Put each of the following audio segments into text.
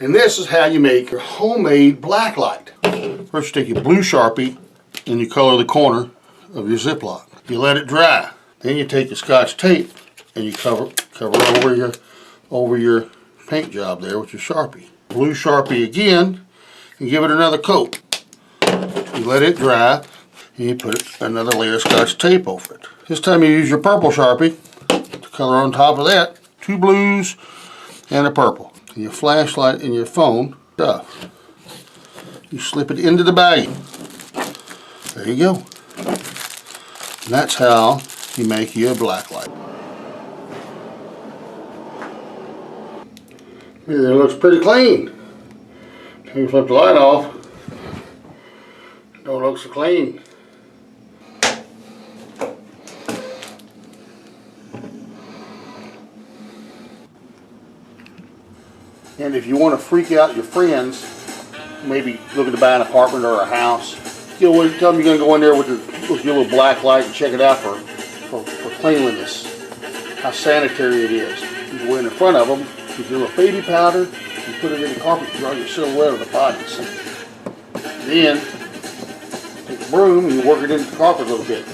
And this is how you make your homemade BlackLight. First you take your blue Sharpie and you color the corner of your Ziploc. You let it dry. Then you take your Scotch tape and you cover over your paint job there with your Sharpie. Blue Sharpie again and give it another coat. You let it dry and you put another layer of Scotch tape over it. This time you use your purple Sharpie to color on top of that. 2 blues and a purple. And your flashlight and your phone stuff. You slip it into the bag. There you go. And that's how you make you a BlackLight. It looks pretty clean. You flip the light off. Don't look so clean. And if you want to freak out your friends, maybe looking to buy an apartment or a house, tell them you're going to go in there with your little BlackLight and check it out for cleanliness, how sanitary it is. You go in front of them with your little baby powder, you put it in the carpet to draw your silhouette of the bodies. Then take a broom and you work it into the carpet a little bit,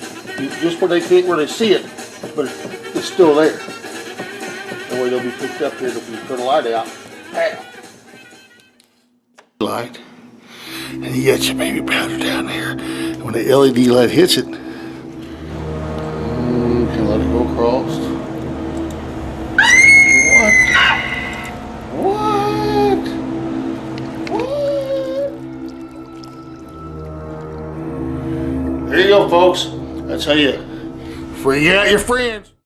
just where they can't really see it, but it's still there. That way they'll be picked up here if you turn the light out. Light, and you got your baby powder down there. And when the LED light hits it, you can let it go across. What? There you go, folks. That's how you freak out your friends.